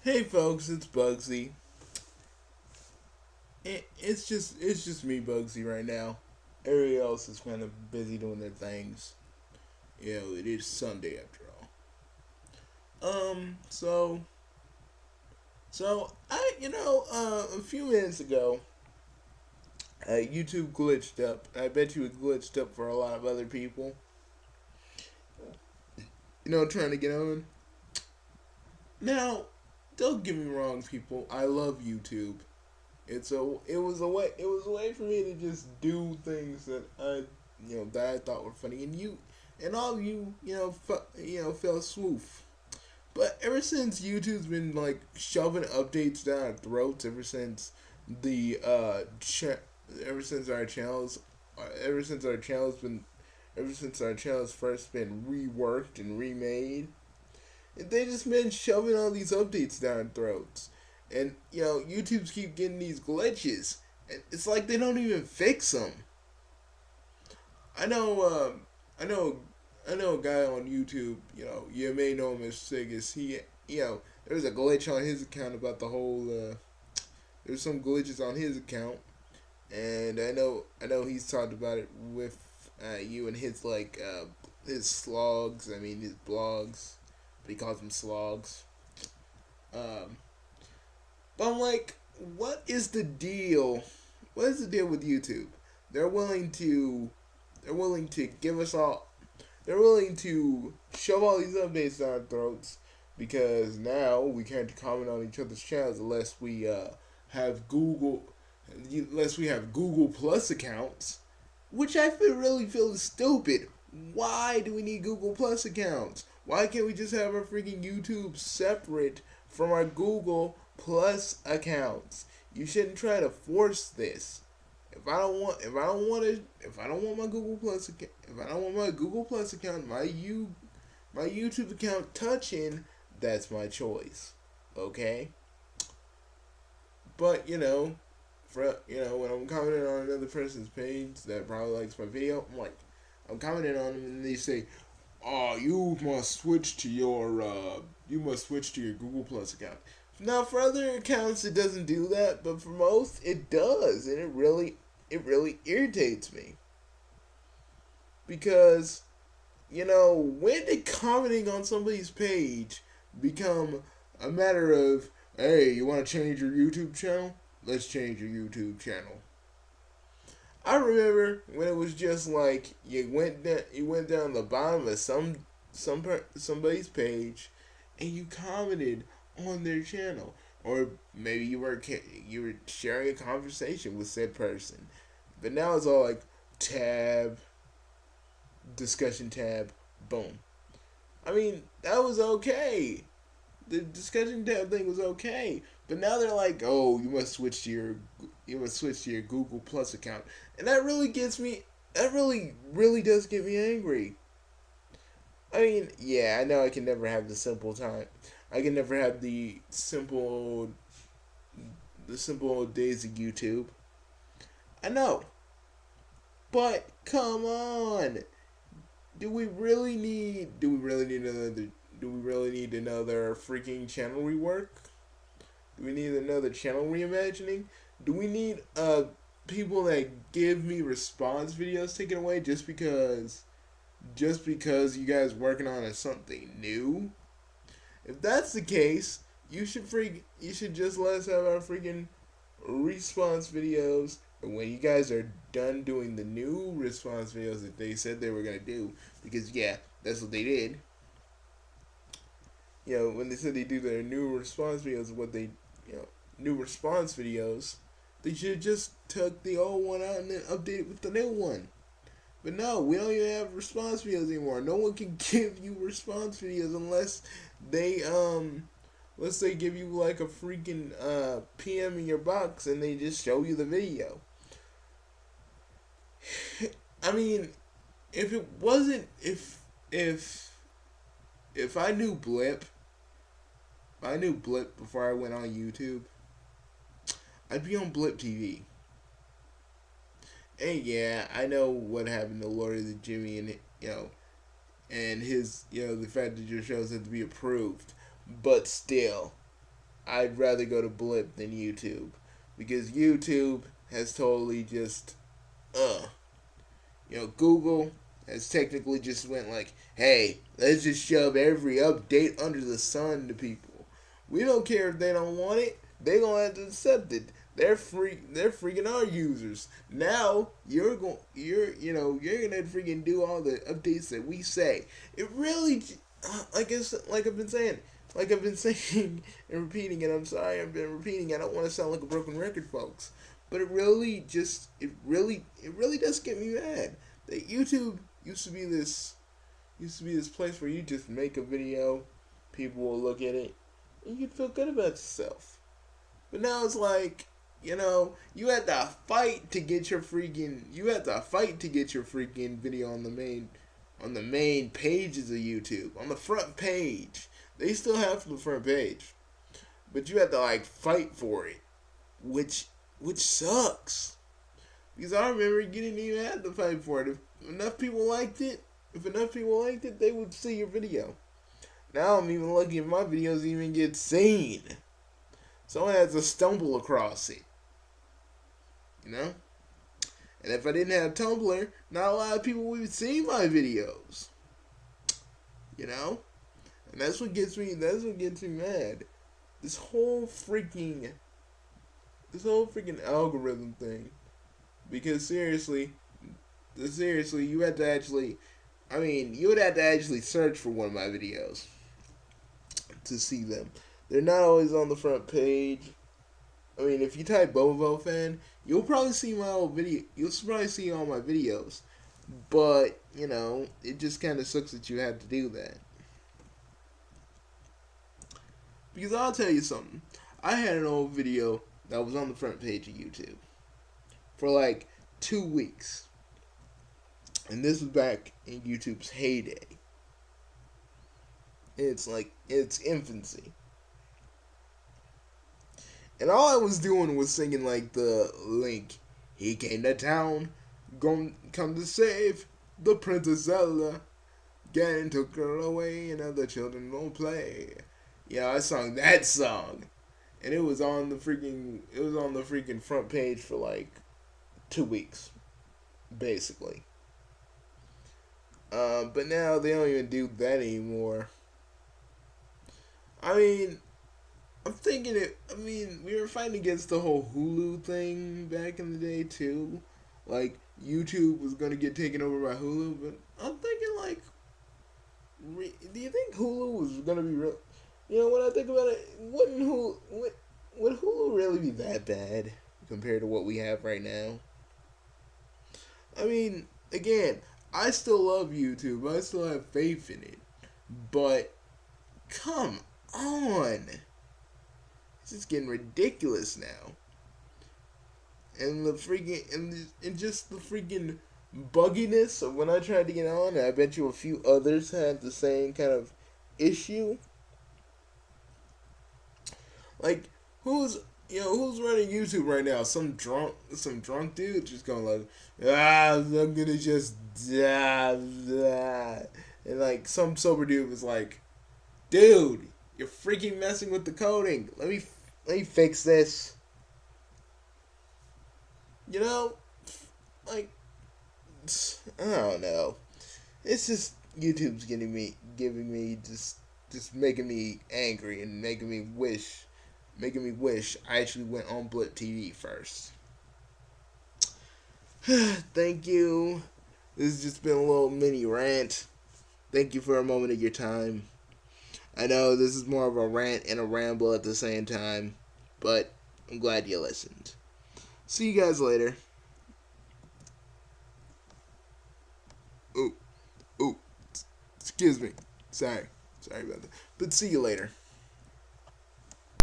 Hey folks, it's Bugsy. It's just me, Bugsy, right now. Everybody else is kind of busy doing their things. It is Sunday after all. So a few minutes ago, YouTube glitched up. I bet you it glitched up for a lot of other people. Trying to get on. Now, don't get me wrong, people. I love YouTube. It was a way for me to just do things that I thought were funny, and all of fell swoop. But ever since YouTube's been like shoving updates down our throats, the ever since our channels, ever since our channels been, ever since our channels first been reworked and remade, they just been shoving all these updates down our throats. And YouTube's keep getting these glitches. And it's like they don't even fix them. I know, I know, I know a guy on YouTube. You may know him as Sigus. There's a glitch on his account about the whole. There's some glitches on his account, and I know he's talked about it with you and his his slogs. I mean his blogs, but he calls them slogs. Um, But I'm like, what is the deal? What is the deal with YouTube? They're willing to, they're willing to give us all, they're willing to shove all these updates down our throats because now we can't comment on each other's channels have Google, unless we have Google Plus accounts, which really feel is stupid. Why do we need Google Plus accounts? Why can't we just have our freaking YouTube separate from our Google Plus accounts? You shouldn't try to force this. If I don't want my Google Plus account, if I don't want my Google Plus account, my YouTube account touching, that's my choice. Okay? But when I'm commenting on another person's page that probably likes my video, I'm commenting on them and they say, "Oh, you must switch to your Google Plus account." Now, for other accounts, it doesn't do that, but for most, it does, and it really irritates me because when did commenting on somebody's page become a matter of, hey, you want to change your YouTube channel? Let's change your YouTube channel. I remember when it was just like you went down the bottom of somebody's page, and you commented on their channel, or maybe you were sharing a conversation with said person. But now it's all like tab, discussion tab, boom. I mean, that was okay. The discussion tab thing was okay, but now they're like, oh, you must switch to your Google Plus account, and that really gets me. That really does get me angry. I mean, yeah, I know I can never have the simple time. I can never have the simple days of YouTube. I know, but come on. Do we really need another freaking channel rework? Do we need another channel reimagining? Do we need people that give me response videos taken away just because you guys working on something new? If that's the case, you should just let us have our freaking response videos. And when you guys are done doing the new response videos that they said they were gonna do, because yeah, that's what they did. When they said they do their new response videos, new response videos, they should have just took the old one out and then update it with the new one. But no, we don't even have response videos anymore. No one can give you response videos unless they give you like a freaking PM in your box and they just show you the video. I mean, if it wasn't if I knew Blip before I went on YouTube, I'd be on Blip TV. And yeah, I know what happened to Lord of the Jimmy and his the fact that your shows have to be approved, but still, I'd rather go to Blip than YouTube, because YouTube has totally just Google has technically just went like, hey, let's just shove every update under the sun to people. We don't care if they don't want it. They gonna have to accept it. They're free. They're freaking our users. Now you're gonna freaking do all the updates that we say. It really, like I've been saying, and repeating it. I'm sorry, I've been repeating. I don't want to sound like a broken record, folks. But it really does get me mad that YouTube used to be this place where you just make a video, people will look at it, and you'd feel good about yourself. But now it's like, you had to fight to get your freaking video on the main pages of YouTube, on the front page. They still have the front page, but you had to like fight for it, which sucks. Because I remember you didn't even have to fight for it. If enough people liked it, they would see your video. Now I'm even lucky if my videos even get seen. Someone has to stumble across it. And if I didn't have Tumblr, not a lot of people would see my videos. And that's what gets me mad. This whole freaking algorithm thing. Because seriously, you would have to actually search for one of my videos to see them. They're not always on the front page. If you type Bobo fan, you'll probably see my old video. You'll probably see all my videos. But, it just kind of sucks that you have to do that. Because I'll tell you something. I had an old video that was on the front page of YouTube for like 2 weeks. And this was back in YouTube's heyday. It's like its infancy. And all I was doing was singing like the link. He came to town, come to save the Princess Zelda. Ganon took her away and other children won't play. I sung that song. And it was on the freaking front page for like 2 weeks. Basically. But now they don't even do that anymore. I'm thinking we were fighting against the whole Hulu thing back in the day too. Like, YouTube was gonna get taken over by Hulu, but I'm thinking like, do you think Hulu was gonna be real? When I think about it, would Hulu really be that bad compared to what we have right now? Again, I still love YouTube. I still have faith in it. But, come on. It's just getting ridiculous now. And the freaking, and just the freaking bugginess of when I tried to get on, and I bet you a few others had the same kind of issue. Like, who's running YouTube right now? Some drunk dude just going like, I'm gonna just and like some sober dude was like, dude, you're freaking messing with the coding. Let me fix this. Like, I don't know. It's just YouTube's giving me just making me angry and making me wish I actually went on Blip TV first. Thank you. This has just been a little mini rant. Thank you for a moment of your time. I know this is more of a rant and a ramble at the same time, but I'm glad you listened. See you guys later. Ooh, excuse me. Sorry about that. But see you later.